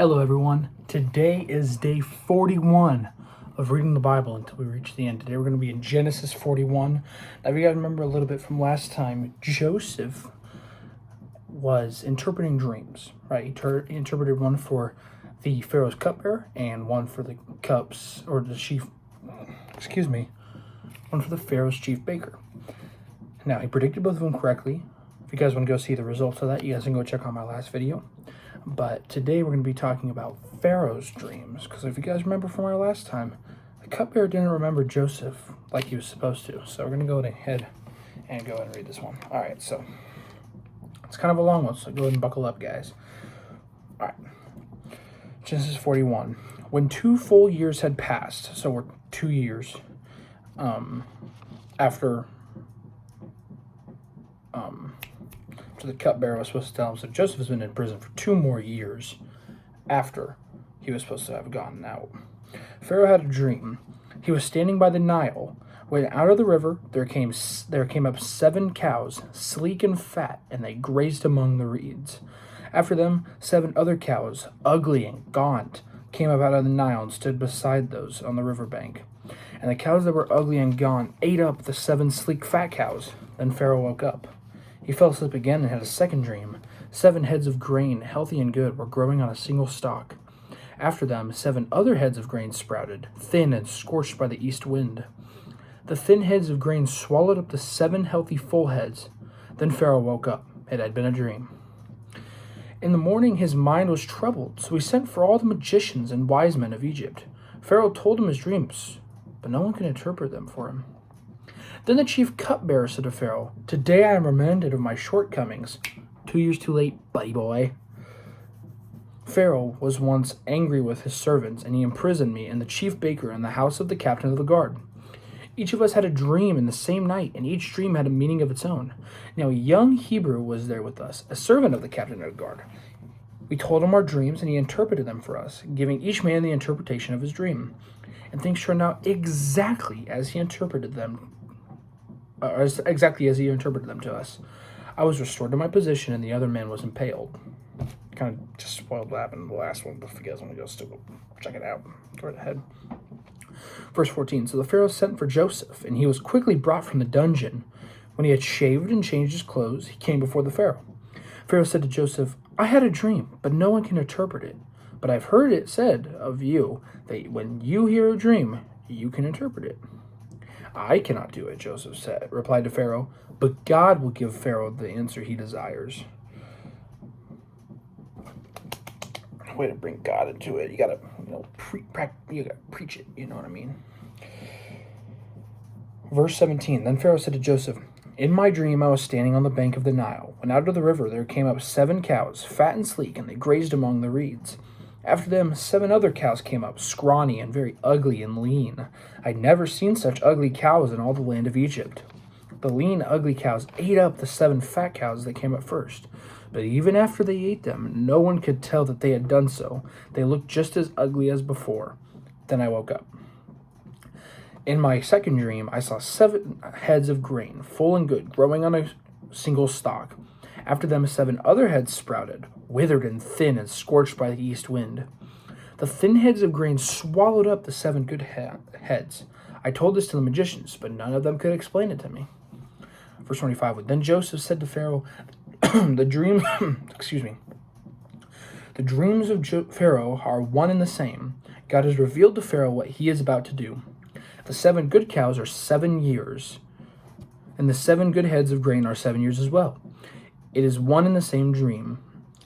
Hello, everyone. Today is day 41 of reading the Bible until we reach the end. Today we're going to be in Genesis 41. Now, if you guys remember a little bit from last time, Joseph was interpreting dreams, right? He interpreted one for the Pharaoh's cupbearer and one for the one for the Pharaoh's chief baker. Now, he predicted both of them correctly. If you guys want to go see the results of that, you guys can go check out my last video. But today we're going to be talking about Pharaoh's dreams, because if you guys remember from our last time, the cupbearer didn't remember Joseph like he was supposed to. So we're going to go ahead and read this one. All right, so it's kind of a long one, so go ahead and buckle up, guys. All right, Genesis 41. When 2 full years had passed, so we're 2 years after the cupbearer was supposed to tell him. So Joseph has been in prison for 2 more years after he was supposed to have gotten out. Pharaoh had a dream. He was standing by the Nile when out of the river there came up 7 cows, sleek and fat, and they grazed among the reeds. After them 7 other cows, ugly and gaunt, came up out of the Nile and stood beside those on the riverbank. And the cows that were ugly and gaunt ate up the 7 sleek fat cows. Then Pharaoh woke up. He fell asleep again and had a second dream. 7 heads of grain, healthy and good, were growing on a single stalk. After them 7 other heads of grain sprouted, thin and scorched by the east wind. The thin heads of grain swallowed up the 7 healthy full heads. Then Pharaoh woke up. It had been a dream. In the morning his mind was troubled, so he sent for all the magicians and wise men of Egypt. Pharaoh told him his dreams, but no one could interpret them for him. Then the chief cupbearer said to Pharaoh, "Today I am reminded of my shortcomings." 2 years too late, buddy boy. Pharaoh was once angry with his servants, and he imprisoned me and the chief baker in the house of the captain of the guard. Each of us had a dream in the same night, and each dream had a meaning of its own. Now a young Hebrew was there with us, a servant of the captain of the guard. We told him our dreams, and he interpreted them for us, giving each man the interpretation of his dream. And things turned out exactly as he interpreted them to us. I was restored to my position, and the other man was impaled. Kind of just spoiled what happened in the last one, but if you guys want to go check it out, go right ahead. Verse 14. So the Pharaoh sent for Joseph, and he was quickly brought from the dungeon. When he had shaved and changed his clothes, he came before the Pharaoh. Pharaoh said to Joseph, "I had a dream, but no one can interpret it. But I've heard it said of you that when you hear a dream, you can interpret it." "I cannot do it," Joseph replied to Pharaoh, "but God will give Pharaoh the answer he desires." Way to bring God into it. You gotta, preach it. You know what I mean? Verse 17. Then Pharaoh said to Joseph, "In my dream I was standing on the bank of the Nile, when out of the river there came up 7 cows, fat and sleek, and they grazed among the reeds. After them 7 other cows came up, scrawny and very ugly and lean. I'd never seen such ugly cows in all the land of Egypt. The lean, ugly cows ate up the 7 fat cows that came up first. But even after they ate them, no one could tell that they had done so. They looked just as ugly as before. Then I woke up. In my second dream, I saw 7 heads of grain, full and good, growing on a single stalk. After them 7 other heads sprouted, withered and thin and scorched by the east wind. The thin heads of grain swallowed up the 7 good heads. I told this to the magicians, but none of them could explain it to me." Verse 25. Then Joseph said to Pharaoh, The dreams of Pharaoh are one and the same. God has revealed to Pharaoh what he is about to do. The 7 good cows are 7 years, and the 7 good heads of grain are 7 years as well. It is one and the same dream.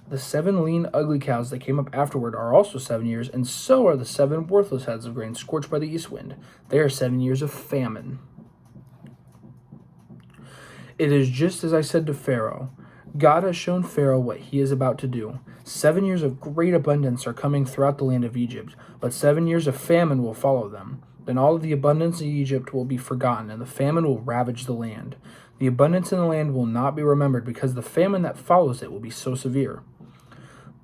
The 7 lean, ugly cows that came up afterward are also 7 years, and so are the 7 worthless heads of grain scorched by the east wind. They are 7 years of famine. It is just as I said to Pharaoh. God has shown Pharaoh what he is about to do. 7 years of great abundance are coming throughout the land of Egypt, but 7 years of famine will follow them. Then all of the abundance of Egypt will be forgotten, and the famine will ravage the land. The abundance in the land will not be remembered, because the famine that follows it will be so severe.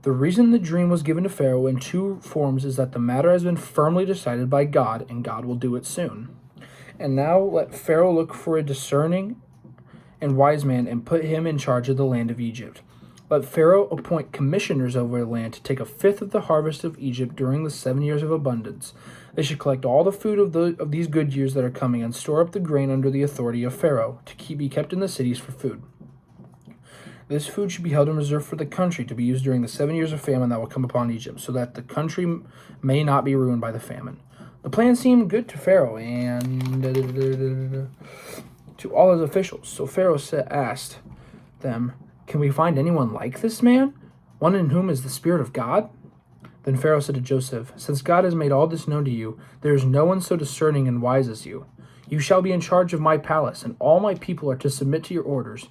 The reason the dream was given to Pharaoh in 2 forms is that the matter has been firmly decided by God, and God will do it soon. And now let Pharaoh look for a discerning and wise man and put him in charge of the land of Egypt. Let Pharaoh appoint commissioners over the land to take a fifth of the harvest of Egypt during the 7 years of abundance. They should collect all the food of these good years that are coming and store up the grain under the authority of Pharaoh to be kept in the cities for food. This food should be held in reserve for the country to be used during the 7 years of famine that will come upon Egypt, so that the country may not be ruined by the famine. The plan seemed good to Pharaoh and to all his officials. So Pharaoh asked them, "Can we find anyone like this man, one in whom is the Spirit of God?" Then Pharaoh said to Joseph, "Since God has made all this known to you, there is no one so discerning and wise as you. You shall be in charge of my palace, and all my people are to submit to your orders.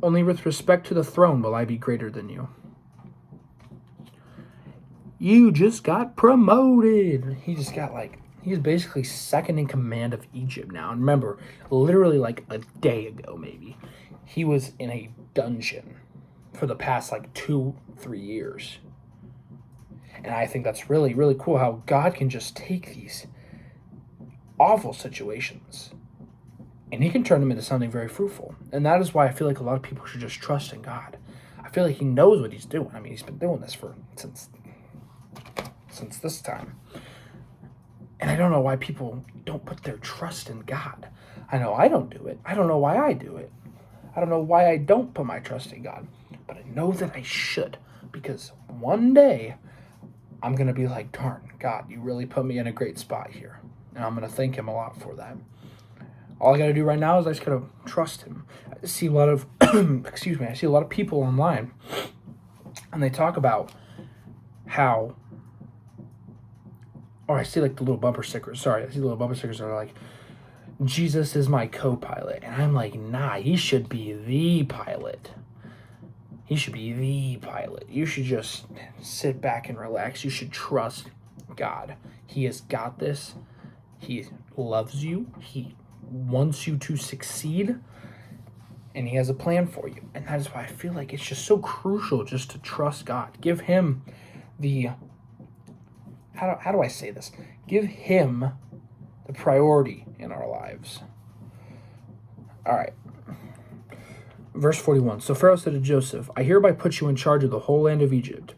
Only with respect to the throne will I be greater than you." You just got promoted. He's basically second in command of Egypt now. And remember, literally like a day ago, maybe, he was in a dungeon for the past 2-3 years. And I think that's really, really cool how God can just take these awful situations and he can turn them into something very fruitful. And that is why I feel like a lot of people should just trust in God. I feel like he knows what he's doing. I mean, he's been doing this since this time. And I don't know why people don't put their trust in God. I know I don't do it. I don't know why I do it. I don't know why I don't put my trust in God. But I know that I should. Because one day, I'm going to be like, darn, God, you really put me in a great spot here. And I'm going to thank him a lot for that. All I got to do right now is I just got to trust him. I see a lot of, I see a lot of people online. And they talk about how, or I see the little bumper stickers. Sorry, I see the little bumper stickers that are like, Jesus is my co-pilot. And I'm like, nah, he should be the pilot. He should be the pilot. You should just sit back and relax. You should trust God. He has got this. He loves you. He wants you to succeed. And he has a plan for you. And that is why I feel like it's just so crucial just to trust God. Give him the... How do I say this? Give him the priority in our lives. All right. Verse 41. So Pharaoh said to Joseph, I hereby put you in charge of the whole land of Egypt.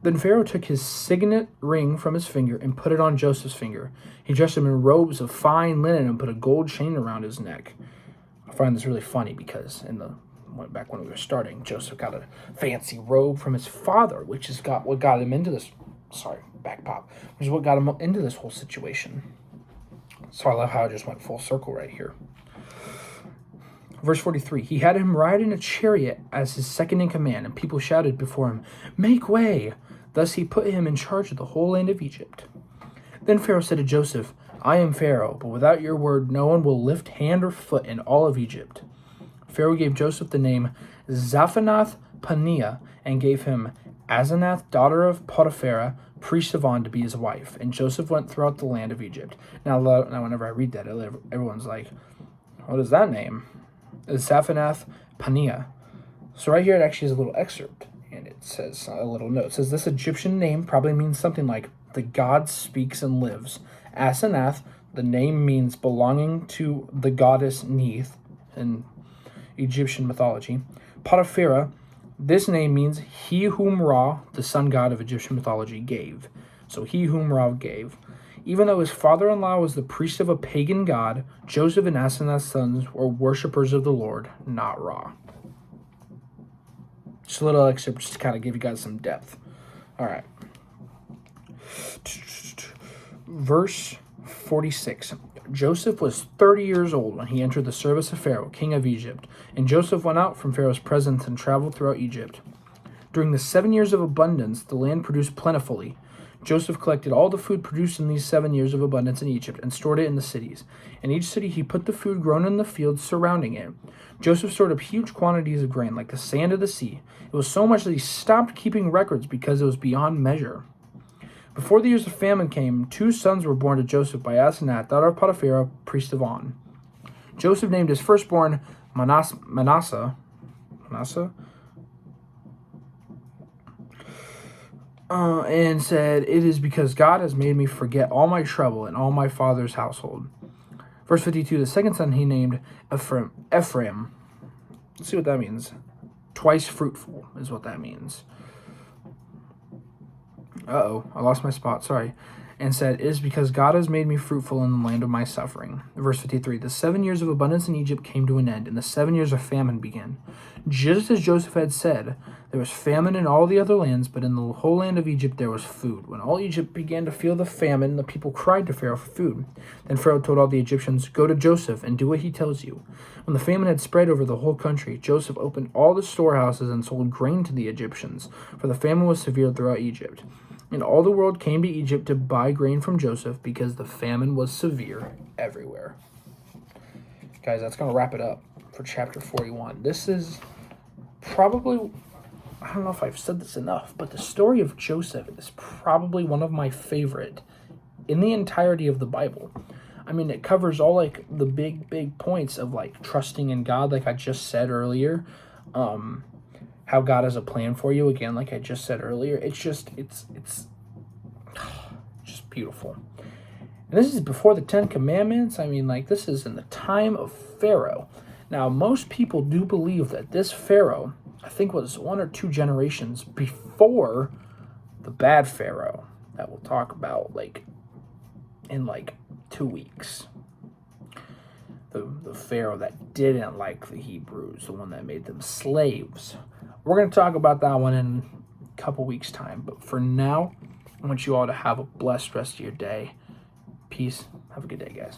Then Pharaoh took his signet ring from his finger and put it on Joseph's finger. He dressed him in robes of fine linen and put a gold chain around his neck. I find this really funny because back when we were starting, Joseph got a fancy robe from his father, which is what got him into this. Sorry, back pop. Which is what got him into this whole situation. So I love how I just went full circle right here. Verse 43, he had him ride in a chariot as his second in command, and people shouted before him, make way! Thus he put him in charge of the whole land of Egypt. Then Pharaoh said to Joseph, I am Pharaoh, but without your word no one will lift hand or foot in all of Egypt. Pharaoh gave Joseph the name Zaphenath-Paneah, and gave him Asenath, daughter of Potiphera, priest of On, to be his wife. And Joseph went throughout the land of Egypt. Now whenever I read that, everyone's like, what is that name? It's Zaphenath-Paneah. So right here it actually is a little excerpt, and it says a little note. It says this Egyptian name probably means something like the god speaks and lives. Asenath, the name means belonging to the goddess Neith in Egyptian mythology. Potiphera, this name means he whom Ra, the sun god of Egyptian mythology, gave. So he whom Ra gave. Even though his father-in-law was the priest of a pagan god, Joseph and Asenath's sons were worshippers of the Lord, not Ra. Just a little excerpt just to kind of give you guys some depth. All right. Verse 46. Joseph was 30 years old when he entered the service of Pharaoh, king of Egypt. And Joseph went out from Pharaoh's presence and traveled throughout Egypt. During the 7 years of abundance, the land produced plentifully. Joseph collected all the food produced in these 7 years of abundance in Egypt and stored it in the cities. In each city he put the food grown in the fields surrounding it. Joseph stored up huge quantities of grain, like the sand of the sea. It was so much that he stopped keeping records because it was beyond measure. Before the years of famine came, 2 sons were born to Joseph by Asenath, daughter of Potiphera, priest of On. Joseph named his firstborn Manasseh, and said, it is because God has made me forget all my trouble and all my father's household. Verse 52, the second son he named Ephraim. Let's see what that means. Twice fruitful is what that means. Uh-oh, I lost my spot, sorry. And said, "It is because God has made me fruitful in the land of my suffering." Verse 53, the 7 years of abundance in Egypt came to an end, and the 7 years of famine began. Just as Joseph had said, there was famine in all the other lands, but in the whole land of Egypt there was food. When all Egypt began to feel the famine, the people cried to Pharaoh for food. Then Pharaoh told all the Egyptians, "Go to Joseph and do what he tells you." When the famine had spread over the whole country, Joseph opened all the storehouses and sold grain to the Egyptians, for the famine was severe throughout Egypt. And all the world came to Egypt to buy grain from Joseph because the famine was severe everywhere. Guys, that's going to wrap it up for chapter 41. This is probably, I don't know if I've said this enough, but the story of Joseph is probably one of my favorite in the entirety of the Bible. I mean, it covers all like the big points of like trusting in God, like I just said earlier. How God has a plan for you, again, like I just said earlier. It's just beautiful. And this is before the 10 Commandments. I mean, like, this is in the time of Pharaoh. Now, most people do believe that this Pharaoh, I think, was 1 or 2 generations before the bad Pharaoh that we'll talk about, like, in, like, 2 weeks. The Pharaoh that didn't like the Hebrews, the one that made them slaves. We're going to talk about that one in a couple weeks' time. But for now, I want you all to have a blessed rest of your day. Peace. Have a good day, guys.